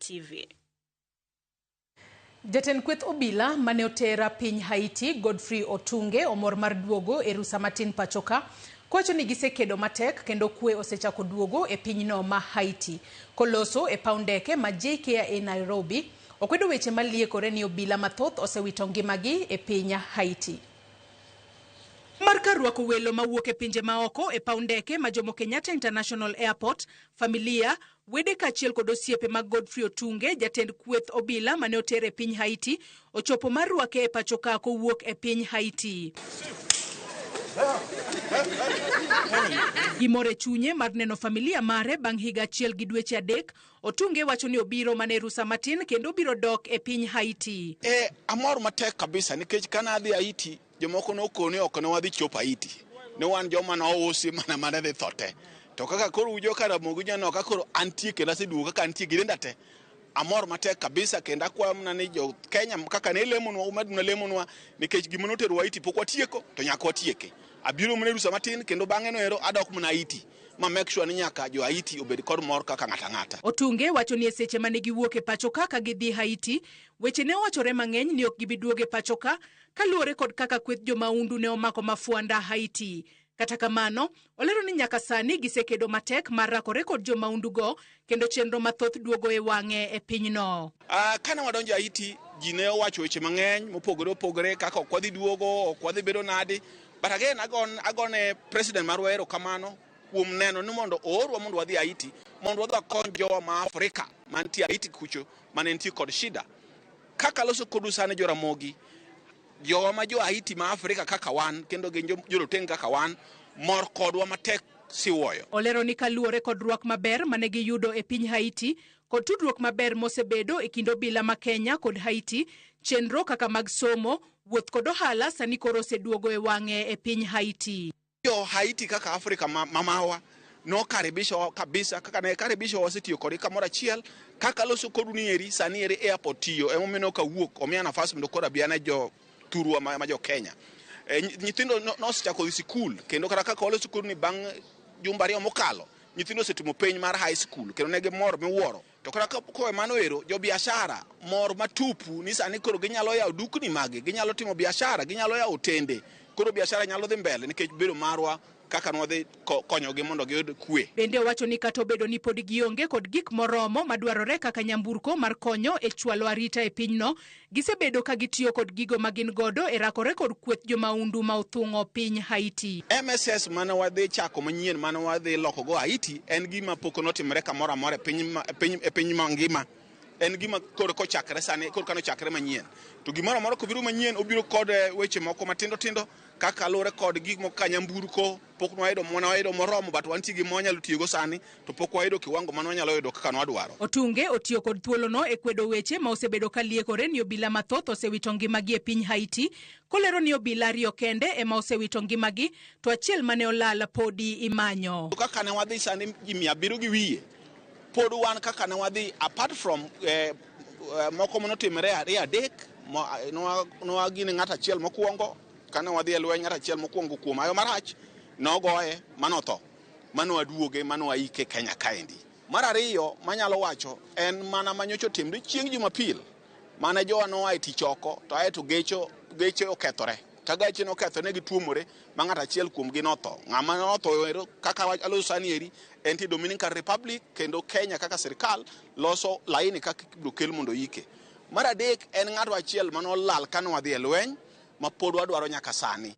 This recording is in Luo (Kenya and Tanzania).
NTV. Jatend kweth obila mane otera piny Haiti Godfrey Otunge omor mar duogo e rusa matin pachoka kocho ni gisekedo matek kendo kwe osechako duogo e pinyno ma Haiti koloso e paw ndeke ma JKIA Nairobi okwedo weche maliekore ni obila mathoth osewito ngimagi e piny Haiti. Marka rwako welo mawuok e pinje maoko e paw ndeke ma Jomo Kenyatta International Airport, familia wede kaachiel kod osiepe mag Godfrey Otunge, jatend kweth obila mane otere e piny Haiti, ochopo mar rwake e pachoka kowuok e piny Haiti. Gimore chunye mar neno familia mare bang' higa achiel gi dweche adek, Otunge wacho ni obiro mane rusa matin kendo biro dok e piny Haiti. Amor matek kabisa nikech kana adhi Haiti jomoko nokone ok ne wadhi chopo Haiti. Ne wan joma nousi mana dhi thote. To kaka koro ujo Karamogi nyano kaka koro antie kendo aseduogo kaka antie girenda te. Amor matek kabisa kendo akwayo mana ni jo Kenya kaka ne lemonwa umaduna lemonwa nikech gimono tero Haiti pok watieko to nyaka watieke. Abiro mane rusa matin kendo bang'e no ero adok mana Haiti. Ma make sure ni nyaka jo Haiti obed kod mor kaka ng'ata. Otunge wacho ni seche mane giwuok e pachoka ka gidhi Haiti, weche ne wachore mang'eny ni ok gibiduoge pachoka kaluwore kod kaka kweth jomaundu ne omako mafuanda Haiti. Kata kamano, olero ni nyaka sani gisekedo matek mar rakore kod jomaundu go kendo chenro mathoth duogo e wang'e e pinyno. Kana wadonjo Haiti, ji ne owacho weche mang'eny mopogore kaka ok wadhi duogo, ok wadhi bedo nadi. But again, agone President marwa erokamano kuom neno ni mondo oorwa mondo wadhi Haiti, mondo wadhi wakony jowa ma Afrika mantie Haiti kucho mane nitie kod shida. Kaka loso kodu sane Joramogi, jowa ma jo Haiti ma Afrika kaka wan, kendo gin joroteng' kaka wan, mor kodwa matek siwoyo. Olero ni kaluwore kod rwak maber mane giyudo e piny Haiti, kod tudruok maber mosebedo e kind obila ma Kenya kod Haiti, chenro kaka mag somo, wuoth kod ohala sani koro oseduogo e wang'e e piny Haiti. Jo Haiti kaka Afrika mamawa no karibisho kabisa kaka ne karibisho wasetiyo kod kamoro achiel kaka loso kodu ni eri sani eri airport tiyo emomeno ka wuok omiya nafas mondo kora biana jo turwa ma jo Kenya. Nyithindo nosechako dhi sikul kendo kaka loso kodu ni bang' jumba ariyo mokalo nyithindo osetimo penj mar high school kendo ne gimor miwuoro. To kaka ko mano ero jo biashara mor matupu ni sani koro ginyalo yawo dukni magi, ginyalo timo biashara, ginyalo yawo tende. Koro biashara nyalo dhi mbele nikech bedo marwa kaka nwadhi konyogi mondo giyud kwe. Bende owacho ni kata obedo ni pod gionge kod gik moromo madwarore kaka nyamburko mar konyo e chwalo arita e pinyno, gisebedo ka gitiyo kod gigo magin godo e rakore kod kweth jomaundu ma othung'o piny Haiti. MSS mane wadhi chako manyien mane wadhi loko go Haiti en gima pok notimre kamoro amora e piny mangima. En gima koro kochakre sani koro kano chakre manyien. To gimoro amora kobiro manyien obiro kod weche moko matindo kaka lore kod gik moko nyamburko pok wayudo moromo but wantie gi mwanyalo tiyogo sani to pok wayudo kiwango mano wanyalo yudo kaka nwadwaro. Otunge otiyo kod thuolono e kwedo weche ma osebedo ka liekore ni obila mathoth osewito ngimagi e piny Haiti, kolero ni obila ariyo kende ema osewito ngimagi to achiel mane olal podi imanyo. Kaka ne wadhi sani ji 700 gi wiye. Pod wan kaka ne wadhi apart from moko monotimre adek nwagine ng'at achiel mokwongo kana wadhi e lweny ng'at achiel mokwongo kuom ayo marach nogoye manotho manowaduoge manowaike Kenya kaendi. Mar ariyo manyalo wacho en mana manyocho timre chieng' Jumapil mane jowa noa e tich oko to ayeto geche okethore. Ka gache nokethore gi tuomore ma ng'at achiel kuom gi notho. Ng'ama notho ero kaka aloso sani eri en Dominican Republic kendo Kenya kaka sirkal loso laini kaka ibiro kel mondo yike. Mar adek en ng'ato achiel manolal kano wadhi e lweny ma pod wadwaro nyaka sani.